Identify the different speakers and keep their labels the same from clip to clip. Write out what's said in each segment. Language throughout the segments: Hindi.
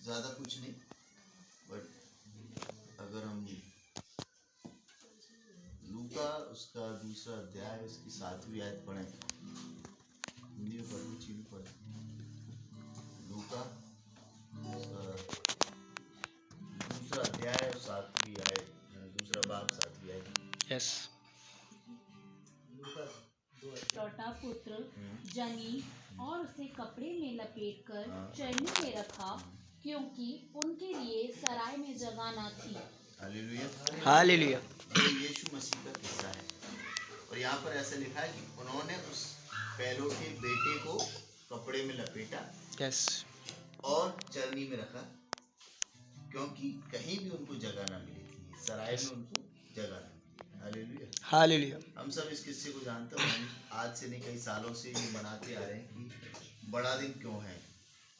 Speaker 1: ज़्यादा कुछ नहीं, बट अगर हम लूका उसका दूसरा अध्याय उसकी 7वीं आयत पढ़ें, हिंदी में पढ़ें, चीनी पढ़ें, लूका उसका दूसरा अध्याय और 7वीं आयत, दूसरा बाब 7वीं आयत।
Speaker 2: यस।
Speaker 3: लौटा पुत्र जनी और उसे कपड़े में लपेटकर चरनी में रखा, क्योंकि उनके लिए सराय में जगह न थी।
Speaker 1: Hallelujah,
Speaker 2: hallelujah.
Speaker 1: ये यीशु मसीह का किस्सा है, और यहाँ पर ऐसा लिखा है कि उन्होंने उस पैरों के बेटे को कपड़े में लपेटा,
Speaker 2: यस,
Speaker 1: और चरनी में रखा, क्योंकि कहीं भी उनको जगह ना मिली थी, सराय में उनको जगह ना मिली। Hallelujah,
Speaker 2: hallelujah.
Speaker 1: हम सब इस किस्से को जानते हैं। हम आज से नहीं, कई सालों से ये मनाते आ रहे हैं कि बड़ा दिन क्यों है,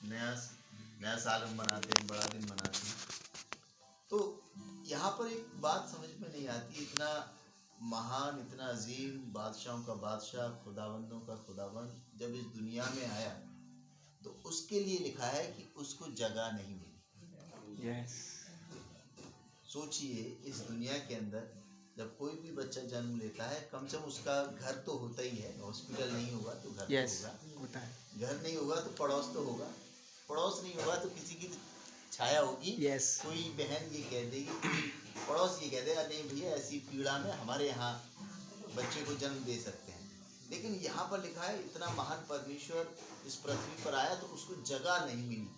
Speaker 1: नया साल हम मनाते हैं, बड़ा दिन मनाते हैं। तो यहाँ पर एक बात समझ में नहीं आती, इतना महान, इतना अजीम बादशाहों का बादशाह, खुदावंदों का खुदावंद जब इस दुनिया में आया तो उसके लिए लिखा है कि उसको जगह नहीं मिली।
Speaker 2: यस।
Speaker 1: सोचिए, इस दुनिया के अंदर जब कोई भी बच्चा जन्म लेता है, कम से कम उसका घर तो होता ही है, हॉस्पिटल नहीं होगा तो घर
Speaker 2: यस,
Speaker 1: तो होगा,
Speaker 2: होता है।
Speaker 1: घर नहीं होगा तो पड़ोस तो होगा, पड़ोस नहीं होगा तो किसी की छाया होगी।
Speaker 2: यस।
Speaker 1: कोई बहन ये कह देगी, कोई पड़ोस ये कह देगा, नहीं भैया ऐसी पीड़ा में हमारे यहाँ बच्चे को जन्म दे सकते हैं। लेकिन यहाँ पर लिखा है, इतना महान परमेश्वर इस पृथ्वी पर आया तो उसको जगह नहीं मिली,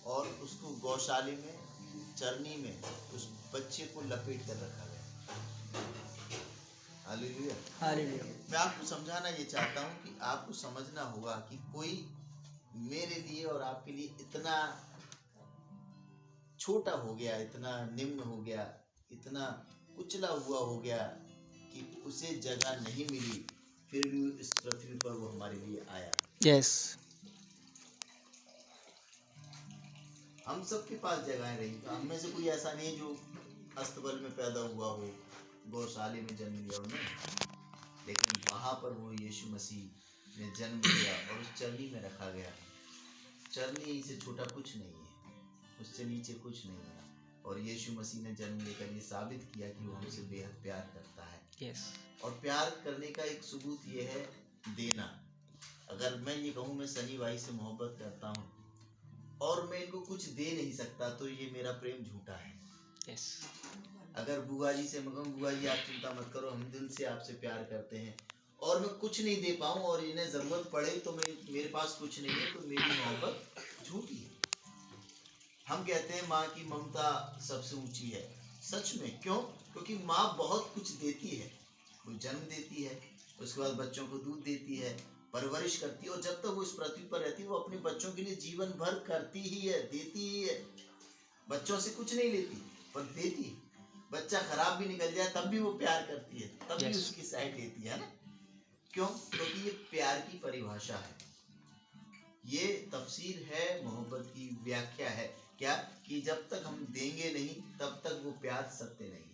Speaker 1: और उसको गौशाले में, चरनी में उस बच्चे को लपेट कर रखा गया। Hallelujah,
Speaker 2: hallelujah.
Speaker 1: मैं आपको समझाना ये चाहता हूँ कि आपको समझना होगा कि कोई मेरे लिए और आपके लिए इतना छोटा हो गया, इतना निम्न हो गया, इतना कुचला हुआ हो गया कि उसे जगह नहीं मिली, फिर भी इस पृथ्वी पर वो हमारे लिए आया।
Speaker 2: यस।
Speaker 1: हम सबके पास जगह रही, तो हम में से कोई ऐसा नहीं जो अस्तबल में पैदा हुआ हो, गौशाले में जन्म लिया हो, नहीं। लेकिन वहां पर वो यीशु मसीह ने जन्म लिया और उस चरनी में रखा गया। चरनी से छोटा कुछ नहीं है, उससे नीचे कुछ नहीं है, और यीशु मसीह ने जन्म लेकर ये साबित किया कि वो हमसे बेहद प्यार करता है।
Speaker 2: यस।
Speaker 1: और प्यार करने का एक सबूत ये है देना। अगर मैं ये कहूँ मैं सनी भाई से मोहब्बत करता हूँ और मैं इनको कुछ दे नहीं सकता, तो ये मेरा प्रेम झूठा है।
Speaker 2: यस।
Speaker 1: अगर बुआ जी से मैं कहूँ, बुआ जी आप चिंता मत करो, हम दिल से आपसे प्यार करते हैं, और मैं कुछ नहीं दे पाऊँ और इन्हें जरूरत पड़े तो मेरे पास कुछ नहीं है, तो मेरी मोहब्बत झूठी है। हम कहते हैं माँ की ममता सबसे ऊंची है, सच में। क्यों? क्योंकि माँ बहुत कुछ देती है, वो जन्म देती है, उसके बाद बच्चों को दूध देती है, परवरिश करती है, और जब तक वो इस पृथ्वी पर रहती है वो अपने बच्चों के लिए जीवन भर करती ही है, देती ही है। बच्चों से कुछ नहीं लेती पर देती है। बच्चा खराब भी निकल जाए तब भी वो प्यार करती है, तब भी उसकी साइड लेती है ना। क्यों? क्योंकि ये प्यार की परिभाषा है, ये तफसीर है, मोहब्बत की व्याख्या है। क्या? कि जब तक हम देंगे नहीं तब तक वो प्यार सत्य नहीं।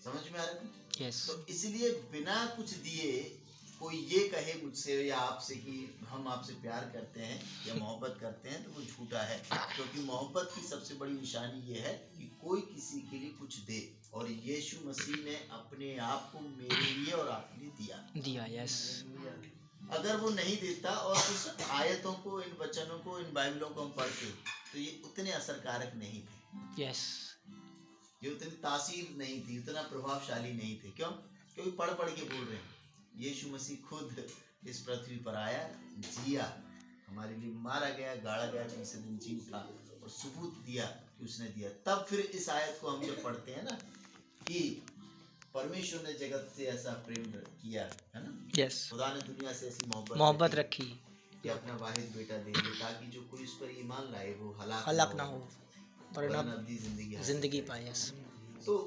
Speaker 1: समझ में आ रहा है?
Speaker 2: यस।
Speaker 1: तो इसलिए बिना कुछ दिए कोई ये कहे मुझसे या आपसे कि हम आपसे प्यार करते हैं या मोहब्बत करते हैं, तो वो झूठा है। क्योंकि मोहब्बत की सबसे बड़ी निशानी ये है कि कोई किसी के लिए कुछ दे, और यीशु मसीह ने अपने आप को मेरे लिए और आपके लिए दिया।
Speaker 2: यस।
Speaker 1: अगर वो नहीं देता और इस आयतों को, इन वचनों को, इन बाइबलों को हम पढ़ते तो ये उतने असरकारक नहीं थे।
Speaker 2: यस।
Speaker 1: ये उतनी तासीर नहीं थी, उतना प्रभावशाली नहीं थे। क्यों? क्योंकि पढ़ पढ़ के बोल रहे हैं। यीशु मसीह खुद इस पृथ्वी पर आया, जिया, हमारे लिए मारा गया, गाड़ा गया, तीसरे दिन जी उठा, और सबूत दिया कि उसने दिया। तब फिर इस आयत को हम जब पढ़ते हैं ना कि परमेश्वर ने जगत से ऐसा प्रेम किया, है ना।
Speaker 2: यस।
Speaker 1: खुदा ने दुनिया से ऐसी
Speaker 2: मोहब्बत रखी
Speaker 1: कि अपना वाहिद बेटा दे दे, ताकि जो कोई इस पर ईमान लाए वो
Speaker 2: हलाक ना हो और
Speaker 1: अब्दी
Speaker 2: जिंदगी पाए।
Speaker 1: तो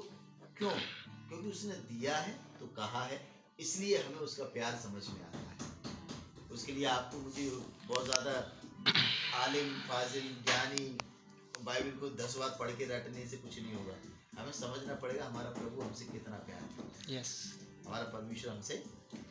Speaker 1: क्यों? क्योंकि उसने दिया है तो कहा है, इसलिए हमें उसका प्यार समझ में आता है। उसके लिए आपको मुझे बहुत ज़्यादा आलिम, फाजिल, ज्ञानी, बाइबल को 10 बार पढ़ के रटने से कुछ नहीं होगा। हमें समझना पड़ेगा हमारा प्रभु हमसे कितना प्यार करता है।
Speaker 2: यस।
Speaker 1: हमारा परमेश्वर हमसे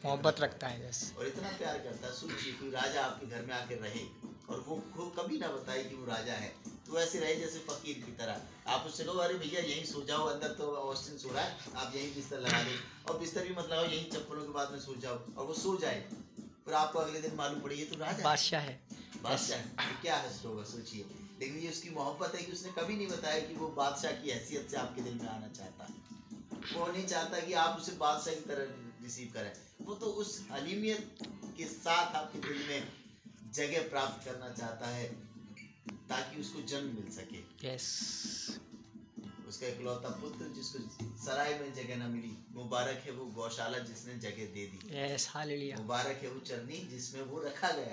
Speaker 2: मोहब्बत रखता है। यस।
Speaker 1: और इतना प्यार करता है। सोचिए, कोई राजा आपके घर में आके रहे और वो कभी ना बताए कि वो राजा है, तो ऐसे रहे जैसे फकीर की तरह। आप उससे कहो अरे भैया यहीं सो जाओ, अंदर तो ऑस्टिन सो रहा है, आप यहीं बिस्तर लगा दो, और बिस्तर भी मत लगाओ, यहीं चप्पलों के बाद में सो जाओ, और वो सो जाए, फिर आपको अगले दिन मालूम पड़े ये तो राजा
Speaker 2: बादशाह है।
Speaker 1: बादशाह है, तो क्या हश्र होगा सोचिए। लेकिन ये उसकी मोहब्बत है कि उसने कभी नहीं बताया कि वो बादशाह की हैसियत से आपके दिल में आना चाहता है। वो नहीं चाहता कि आप उसे बादशाह की तरह रिसीव करें, वो तो उस हलीमियत के साथ आपके दिल में जगह प्राप्त करना चाहता है ताकि उसको जन्म मिल सके।
Speaker 2: यस,
Speaker 1: उसका इकलौता पुत्र जिसको सराय में जगह न मिली, मुबारक है वो गौशाला जिसने जगह दे दी,
Speaker 2: यस, हालेलुया।
Speaker 1: मुबारक है वो चरनी जिसमें वो रखा गया,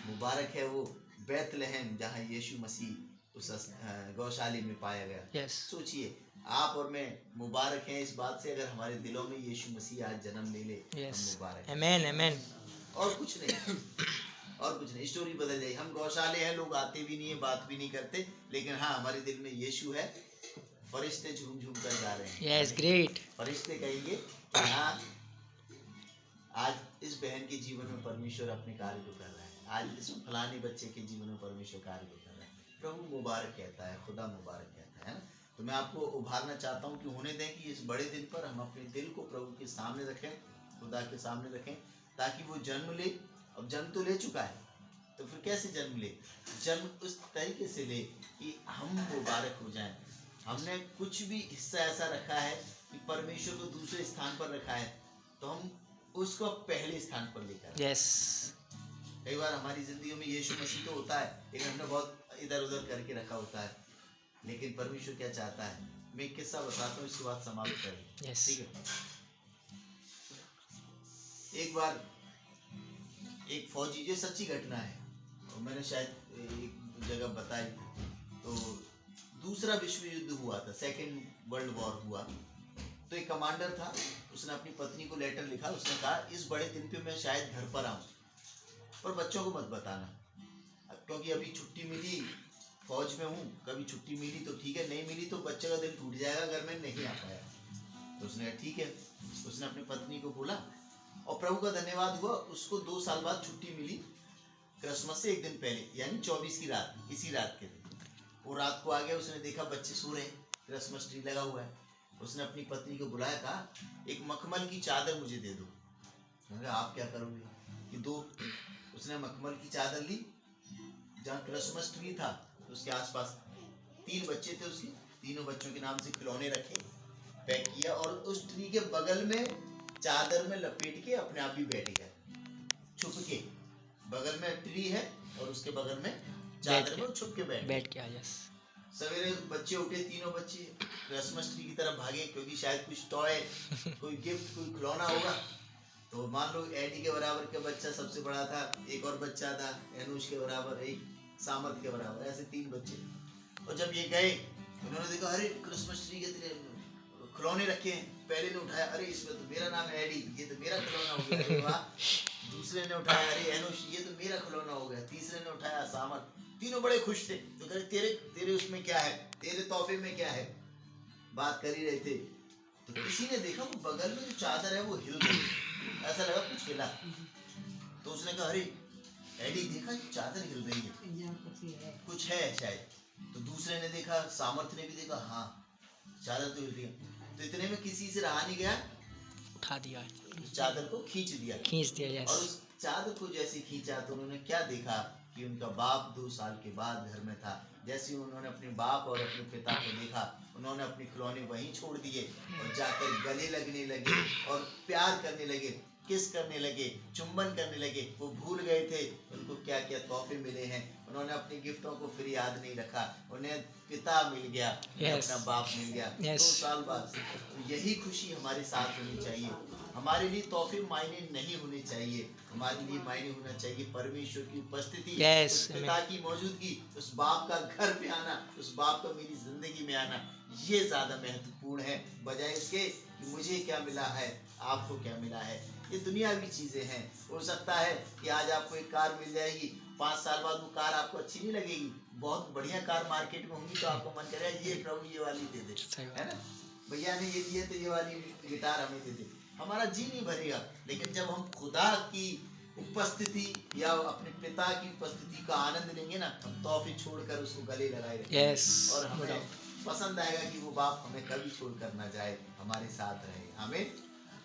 Speaker 1: मुबारक है वो बैतलहम जहाँ यीशु मसीह उस गौशाले में पाया गया।
Speaker 2: यस,
Speaker 1: सोचिए आप और मैं मुबारक हैं इस बात से, अगर हमारे दिलों में यीशु मसीह आज जन्म ले ले, हम
Speaker 2: यस,
Speaker 1: मुबारक हैं।
Speaker 2: आमेन, आमेन।
Speaker 1: और कुछ नहीं, और कुछ नहीं, स्टोरी बदल जाए। हम गौशाले हैं, लोग आते भी नहीं है, बात भी नहीं करते, लेकिन हाँ हमारे दिल में यीशु है, फरिश्ते झूम झूम कर जा रहे हैं।
Speaker 2: Yes, great.
Speaker 1: फरिश्ते कहेंगे कि हाँ आज इस बहन के जीवन में परमेश्वर अपने कार्य को कर रहा है, आज इस फलाने बच्चे के जीवन में परमेश्वर कार्य को कर रहा है। प्रभु मुबारक कहता है, खुदा मुबारक कहता है ना। तो मैं आपको उभारना चाहता हूँ कि होने दें कि इस बड़े दिन पर हम अपने दिल को प्रभु के सामने रखें, खुदा के सामने रखें, ताकि वो जन्म ले। अब जन्म तो ले चुका है, तो फिर कैसे जन्म ले? जन्म उस तरीके से ले कि हम मुबारक हो जाएं। हमने कुछ भी हिस्सा ऐसा रखा है कि परमेश्वर को दूसरे स्थान पर रखा है, तो हम उसको पहले स्थान पर लेकर आए।
Speaker 2: यस,
Speaker 1: कई बार हमारी जिंदगी में यीशु मसीह तो होता है, लेकिन हमने बहुत इधर उधर करके रखा होता है। लेकिन परमेश्वर क्या चाहता है, मैं एक किस्सा बताता हूँ, इसके बाद समाप्त करें।
Speaker 2: यस,
Speaker 1: ठीक है। एक बार एक फौजी, ये सच्ची घटना है और मैंने शायद एक जगह बताई, तो दूसरा विश्व युद्ध हुआ था, सेकेंड वर्ल्ड वॉर हुआ। तो एक कमांडर था, उसने अपनी पत्नी को लेटर लिखा, उसने कहा इस बड़े दिन पे मैं शायद घर पर आऊँ, पर बच्चों को मत बताना, क्योंकि अभी छुट्टी मिली, फौज में हूँ, कभी छुट्टी मिली तो ठीक है, नहीं मिली तो बच्चे का दिल टूट जाएगा अगर मैं नहीं आ पाया। तो उसने कहा ठीक है। उसने अपनी पत्नी को बोला, और प्रभु का धन्यवाद हुआ, उसको 2 साल बाद छुट्टी मिली, क्रिसमस से एक दिन पहले, यानी 24 की रात, इसी रात के दिन। वो रात को आ गया, उसने देखा बच्चे सो रहे हैं, क्रिसमस ट्री लगा हुआ है। उसने अपनी पत्नी को बुलाया, कहा एक मखमल की चादर मुझे दे दो। मैंने कहा आप क्या करोगे कि दो। उसने मखमल की चादर ली, जहाँ क्रिसमस ट्री था उसके आसपास 3 बच्चे थे उसके, तीनों बच्चों के नाम से खिलौने रखे, पैक किया, और उस ट्री के बगल में चादर में लपेट के अपने आप ही बैठ गया, छुप के। बगल में ट्री है और उसके बगल में चादर में छुप के बैठ
Speaker 2: गया। यस,
Speaker 1: सवेरे बच्चे उठे, तीनों बच्चे क्रिसमस ट्री की तरफ भागे, क्योंकि शायद कुछ टॉय, कोई गिफ्ट, कोई खिलौना होगा। तो मान लो एडी के बराबर का बच्चा सबसे बड़ा था, एक और बच्चा था एनुष के बराबर, एक सामर्थ के बराबर, ऐसे 3 बच्चे। और जब ये गए, उन्होंने देखा अरे क्रिसमस ट्री के खिलौने रखे हैं। पहले ने उठाया, अरे इसमें तो मेरा नाम है एडी, ये तो मेरा खिलौना हो गया, अरे वाह। दूसरे ने उठाया, अरे एनुष ये तो मेरा खिलौना हो गया। तीसरे ने उठाया, सामर्थ। तीनों बड़े खुश थे। तो कह रहे तेरे उसमें क्या है, तेरे तोहफे में क्या है, बात कर ही रहे थे। तो किसी ने देखा वो बगल में जो चादर है वो हिल गई, ऐसा लगा कुछ हिला। तो उसने कहा अरे एडी देखा चादर हिल रही है, कुछ है शायद। तो दूसरे ने देखा, सामर्थ ने भी देखा, हाँ चादर तो हिल रही है। तो इतने में किसी से रहा नहीं गया,
Speaker 2: उठा दिया,
Speaker 1: चादर को खींच दिया।
Speaker 2: यस।
Speaker 1: और उस चादर को जैसे खींचा तो उन्होंने क्या देखा कि उनका बाप 2 साल के बाद घर में था। जैसे उन्होंने अपने बाप और अपने पिता को देखा, उन्होंने अपने खिलौने वहीं छोड़ दिए और जाकर गले लगने लगे और प्यार करने लगे, किस करने लगे, चुंबन करने लगे। वो भूल गए थे उनको क्या क्या तोहफे मिले हैं। उन्होंने अपने गिफ्टों को फिर याद नहीं रखा। उन्हें पिता मिल गया, अपना बाप मिल गया 2 साल बाद। तो यही खुशी हमारे साथ होनी चाहिए। हमारे लिए तोहफे मायने नहीं होने चाहिए, हमारे लिए मायने होना चाहिए परमेश्वर की उपस्थिति, उस पिता की मौजूदगी, उस बाप का घर पे आना, उस बाप का मेरी जिंदगी में आना। ये ज्यादा महत्वपूर्ण है बजाय इसके कि मुझे क्या मिला है, आपको क्या मिला है। ये दुनियावी चीजें हैं। हो सकता है कि आज आपको एक कार मिल जाएगी, 5 साल बाद वो कार आपको अच्छी नहीं लगेगी, बहुत बढ़िया कार मार्केट में होंगी, तो आपको मन करेगा ये प्रभु ये वाली दे दे, है ना, भैया ने ये दिए तो ये वाली गिटार हमें दे दे। हमारा जी नहीं भरेगा। लेकिन जब हम खुदा की उपस्थिति या अपने पिता की उपस्थिति का आनंद लेंगे ना, हम तोहफे छोड़कर उसको गले लगाए रखेंगे।
Speaker 2: यस
Speaker 1: और हमें पसंद आएगा कि वो बाप हमें कभी छोड़कर ना जाए, हमारे साथ रहे। हमें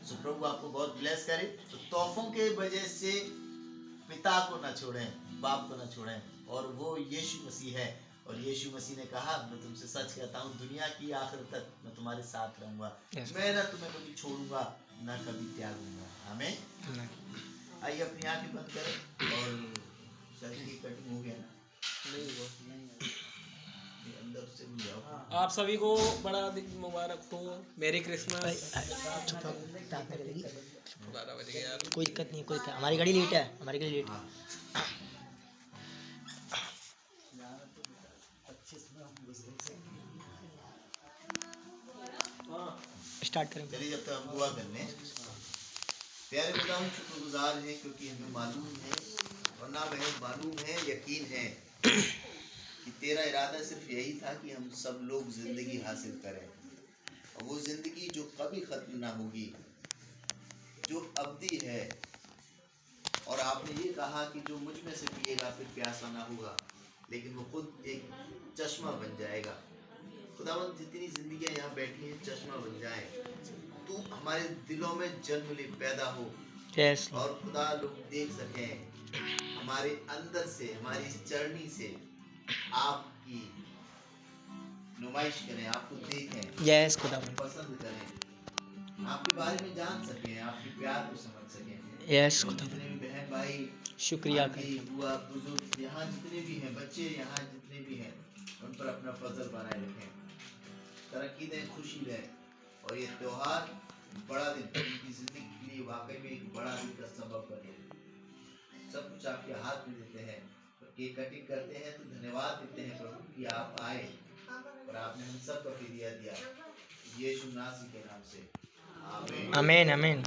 Speaker 1: सो प्रभु आपको बहुत ब्लेस करे। तो तोहफों के वजह से पिता को ना छोड़ें, बाप को ना छोड़ें, और वो यीशु मसीह है। और यीशु मसीह ने कहा, मैं तुमसे सच कहता हूँ, दुनिया की आखिर तक मैं तुम्हारे साथ रहूंगा, मैं ना तुम्हें कभी छोड़ूंगा ना कभी त्यागूंगा। हमें आइए अपनी आंखें बंद करें। और शरीर की कटिंग हो गया ना, अंदर से भी जाओ।
Speaker 4: आप सभी को बड़ा दिन मुबारक हो, मेरी क्रिसमस। 12 बज गए यार।
Speaker 2: कोई दिक्कत नहीं, कोई दिक्कत। हमारी गाड़ी लेट है, हमारी गाड़ी लेट है। स्टार्ट करें।
Speaker 1: चलिए जब तक हम दुआ कर लें। प्यारे खुदा, हम शुक्रगुजार हैं क्योंकि हमें मालूम है, और ना हमें मालूम है, यकीन है कि तेरा इरादा सिर्फ यही था कि हम सब लोग जिंदगी हासिल करें, और वो जिंदगी जो कभी खत्म ना होगी, जो अवधि है। और आपने ये कहा कि जो मुझ में से पिएगा फिर प्यासा ना होगा, लेकिन वो खुद एक चश्मा बन जाएगा। खुदावंद, जितनी जिंदगियां यहाँ बैठी हैं चश्मा बन जाए, तू हमारे दिलों में जन्म ले, पैदा हो,
Speaker 2: यस
Speaker 1: और खुदा लोग देख सकें हमारे अंदर से, हमारी इस चरनी से आपकी नुमाइश करें, आपको देखें,
Speaker 2: यस खुदा,
Speaker 1: पसंद करें, आपके बारे में जान सकें, आपके प्यार को समझ सकें।
Speaker 2: यस
Speaker 1: और
Speaker 2: खुदा,
Speaker 1: जितने भी बहन भाई,
Speaker 2: शुक्रिया
Speaker 1: आंटी, बुआ, बुजुर्ग, यहाँ जितने भी हैं, बच्चे यहाँ जितने भी हैं, उन पर अपना फजल बनाए रखें, तरक्की दें, खुशी दें। और ये त्योहार बड़ा दिन उनकी जिंदगी के लिए वाकई में एक बड़ा दिन का सबब बने। सब कुछ आपके हाथ में देते हैं, और केक कटिंग करते हैं तो धन्यवाद देते हैं प्रभु कि आप आए और आपने हम सब को फिदिया दिया, यीशु नासी के नाम से, आमीन।
Speaker 2: आमीन आमीन।